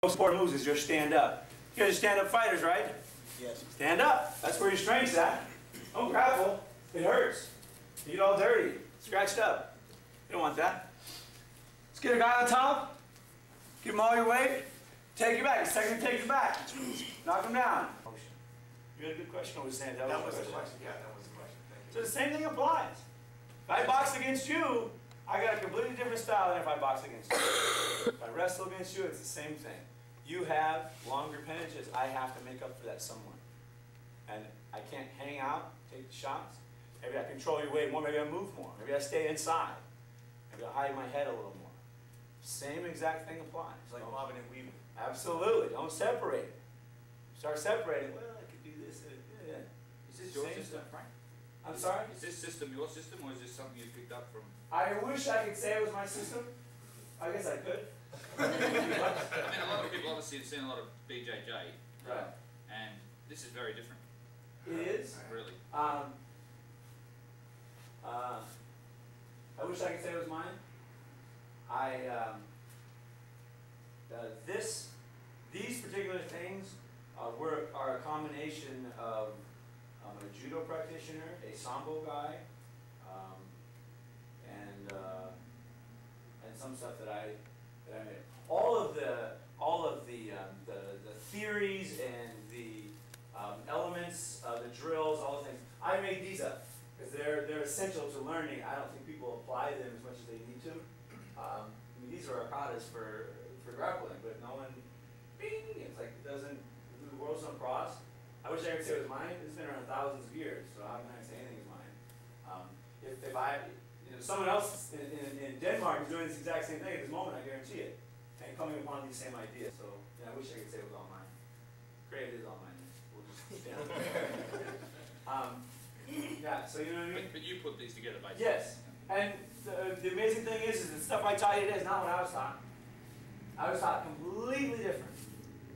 Most important moves is just stand up. You guys are stand-up fighters, right? Yes. Stand up. That's where your strength's at. Don't grapple. It hurts. You get all dirty, scratched up. You don't want that. Let's get a guy on top. Give him all your weight. Take it back. Second, take it back. Knock him down. You had a good question. That was the question. Yeah, that was the question. Thank you. So the same thing applies. If I box against you, I got a completely different style than if I box against you. If I wrestle against you, it's the same thing. You have longer appendages. I have to make up for that somewhere. And I can't hang out, take the shots. Maybe I control your weight more. Maybe I move more. Maybe I stay inside. Maybe I hide my head a little more. Same exact thing applies. It's like mobbing and weaving. Absolutely. Don't separate it. Start separating. Well, I could do this. Yeah. Is this your system, Frank? I'm sorry? Is this system your system, or is this something you picked up from? I wish I could say it was my system. I guess I could. I mean, a lot of people obviously have seen a lot of BJJ, Right. and this is very different. It is. Really. I wish I could say it was mine. These particular things are a combination of a judo practitioner, a sambo guy, and some stuff that I made. All of the theories and the elements, the drills, all the things. I made these up because they're essential to learning. I don't think people apply them as much as they need to. I mean, these are arcadas for grappling, but no one, bing, it's like it doesn't, the world's not cross. I wish I could say it was mine. It's been around thousands of years, so I'm not going to say anything is mine. If someone else in Denmark is doing this exact same thing at this moment, I guarantee it, and coming upon these same ideas. So yeah, I wish I could say it was all mine. Great, it is all mine. We'll just stand yeah, so you know what I mean? But you put these together, basically. Yes, and the amazing thing is the stuff I taught you today is not what I was taught. I was taught completely different.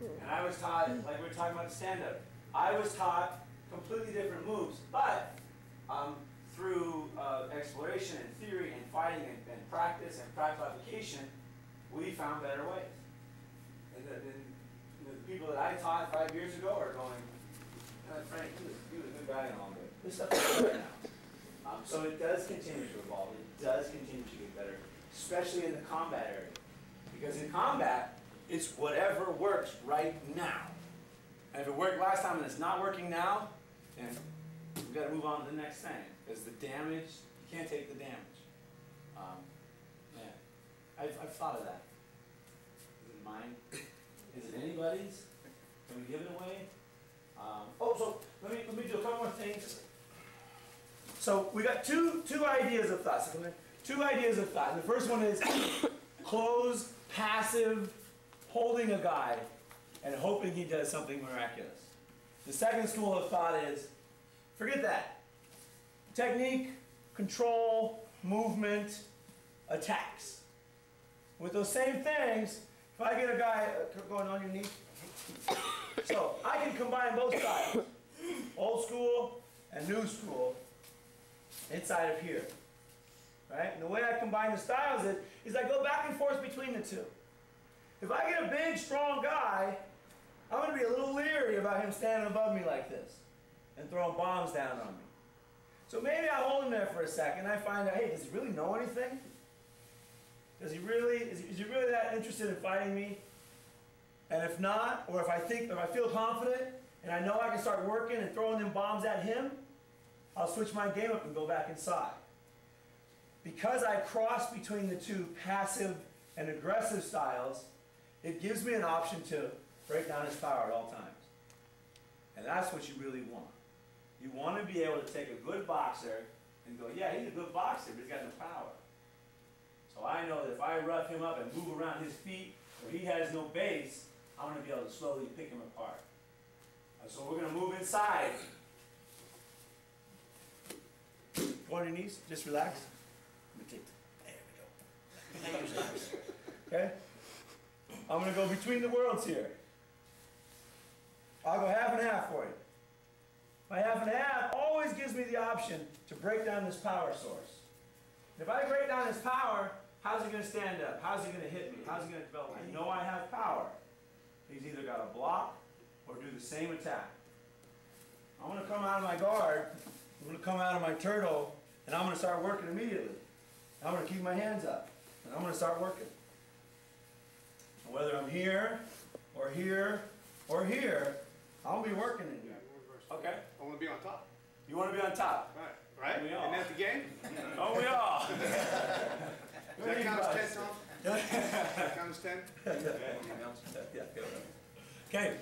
And I was taught, like we were talking about stand-up, I was taught completely different moves, but through exploration and theory and fighting and practice and practical application, we found better ways. And the people that I taught 5 years ago are going, Frank, he was a good guy and all, but this stuff is better now. So it does continue to evolve. It does continue to get better, especially in the combat area. Because in combat, it's whatever works right now. And if it worked last time and it's not working now, then we've got to move on to the next thing. Because the damage, you can't take the damage. Yeah, I've thought of that. Is it mine? Is it anybody's? Can we give it away? So let me do a couple more things. So we got two ideas of thought. Two ideas of thought. And the first one is closed, passive, holding a guy and hoping he does something miraculous. The second school of thought is forget that. Technique, control, movement, attacks. With those same things, if I get a guy going on your knee, so I can combine both styles, old school and new school, inside of here. Right? And the way I combine the styles is I go back and forth between the two. If I get a big, strong guy, I'm going to be a little leery about him standing above me like this and throwing bombs down on me. So maybe I hold him there for a second and I find out, hey, does he really know anything? Is he really that interested in fighting me? And if not, or if I feel confident and I know I can start working and throwing them bombs at him, I'll switch my game up and go back inside. Because I cross between the two passive and aggressive styles, it gives me an option to break down his power at all times. And that's what you really want. You want to be able to take a good boxer and go, yeah, he's a good boxer, but he's got no power. So I know that if I rough him up and move around his feet where he has no base, I'm going to be able to slowly pick him apart. So we're going to move inside. Go on your knees, just relax. There we go. Okay? I'm going to go between the worlds here. I'll go half and half for you. My half and half always gives me the option to break down this power source. If I break down his power, how's he going to stand up? How's he going to hit me? How's he going to develop? I know I have power. he's either got to block or do the same attack. I'm going to come out of my guard, I'm going to come out of my turtle, and I'm going to start working immediately. I'm going to keep my hands up, and I'm going to start working. And whether I'm here, or here, or here, I'll be working in here. Okay? I want to be on top. You want to be on top? Right. Right? We all. Isn't that the game? Oh, we are. Does that count as 10, Tom? That count as 10? Okay.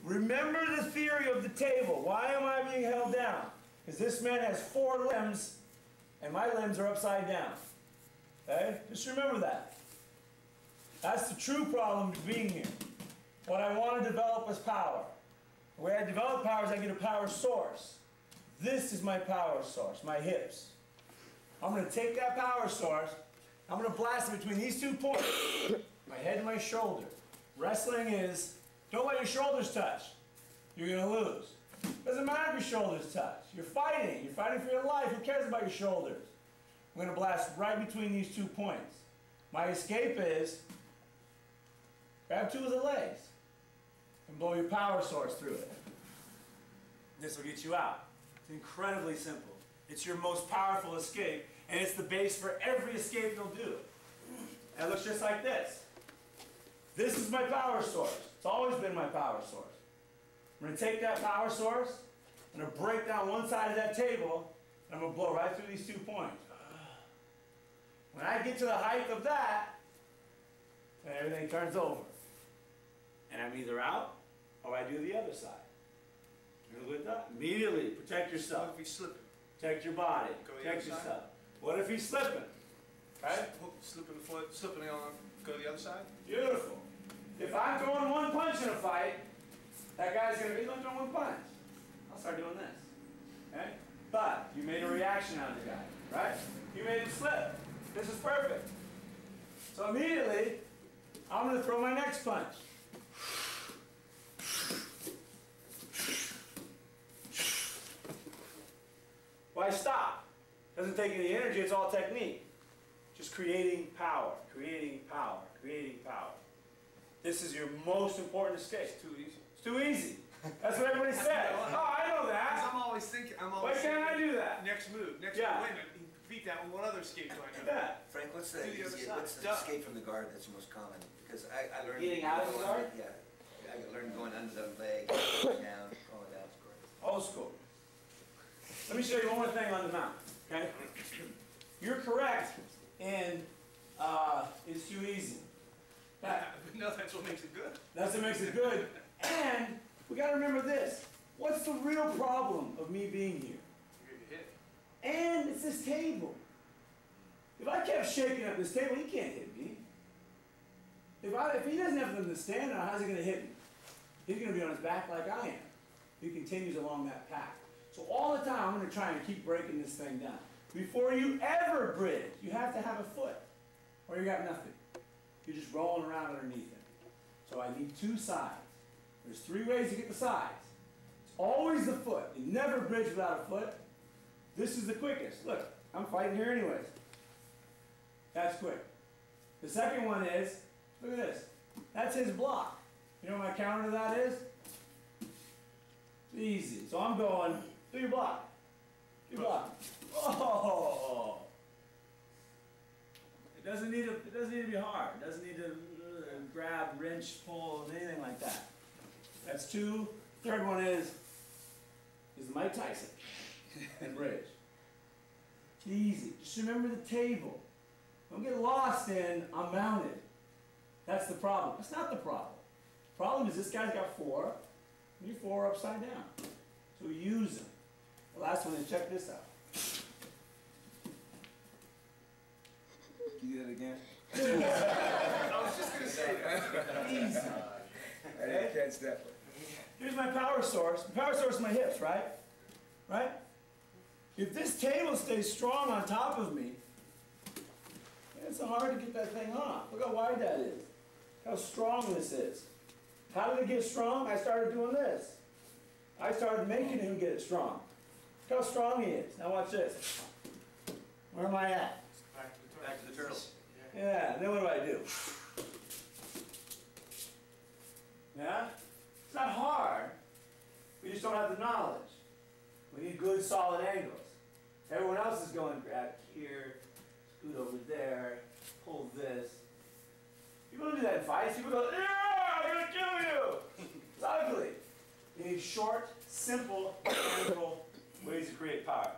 Remember the theory of the table. Why am I being held down? Because this man has 4 limbs, and my limbs are upside down. Okay? Just remember that. That's the true problem of being here. What I want to develop is power. The way I develop power is I get a power source. This is my power source, my hips. I'm going to take that power source, I'm going to blast it between these 2 points, my head and my shoulder. Wrestling is, don't let your shoulders touch. You're going to lose. Doesn't matter if your shoulders touch. You're fighting for your life. Who cares about your shoulders? I'm going to blast right between these 2 points. My escape is, grab 2 of the legs and blow your power source through it. This will get you out. It's incredibly simple. It's your most powerful escape, and it's the base for every escape you'll do. And it looks just like this. This is my power source. It's always been my power source. I'm going to take that power source, I'm going to break down one side of that table, and I'm going to blow right through these 2 points. When I get to the height of that, then everything turns over. And I'm either out, or I do the other side. You with that? Immediately, protect yourself. What if he's slipping? Protect your body. Go the Protect other side? yourself. What if he's slipping? Right? Slipping the foot, slipping on, go to the other side? Beautiful. If I'm throwing 1 punch in a fight, that guy's going to be throwing 1 punch. I'll start doing this. Okay? But you made a reaction out of the guy, right? You made him slip. This is perfect. So immediately, I'm going to throw my next punch. Why stop? Doesn't take any energy, it's all technique. Just creating power, creating power, creating power. This is your most important escape. It's too easy. It's too easy. That's what everybody says. Oh, I know that. I'm always thinking, Why can't I do that? next move, next Yeah. move. Wait a minute, he beat that with what other escape do I know? Yeah. Frank, what's the, Do the other side. what's the Duh. escape from the guard that's most common? Because I learned... Getting out of the guard? Yeah. I learned going under the leg, going down, going down. Old school. Let me show you one more thing on the mount. Okay? You're correct in it's too easy. No, that's what makes it good. That's what makes it good. And we got to remember this. What's the real problem of me being here? You're gonna hit. And it's this table. If I kept shaking up this table, he can't hit me. If he doesn't have them to stand on, how's he going to hit me? He's going to be on his back like I am. He continues along that path. So all the time, I'm going to try and keep breaking this thing down. Before you ever bridge, you have to have a foot, or you got nothing. You're just rolling around underneath it. So I need 2 sides. There's 3 ways to get the sides. It's always the foot. You never bridge without a foot. This is the quickest. Look, I'm fighting here anyways. That's quick. The second one is, look at this. That's his block. You know what my counter to that is? It's easy. So I'm going, do your block. Do your block. Oh! It doesn't need to be hard. It doesn't need to grab, wrench, pull, anything like that. That's 2. Third one is Mike Tyson and bridge. Easy. Just remember the table. Don't get lost in I'm mounted. That's the problem. That's not the problem. The problem is this guy's got 4, and you're 4 upside down. So use them. The last one is check this out. Can you do that again? I was just gonna say that. Easy. I didn't catch that one. Here's my power source. The power source is my hips, right? Right? If this table stays strong on top of me, it's hard to get that thing off. Look how wide that is. How strong this is. How did it get strong? I started doing this. I started making him get it strong. Look how strong he is. Now watch this. Where am I at? Back to the turtle. Yeah, then what do? Yeah? just don't have the knowledge. We need good, solid angles. Everyone else is going, grab here, scoot over there, pull this. People don't do that in fights. People go, yeah, I'm gonna kill you. It's ugly. You need short, simple, mechanical ways to create power.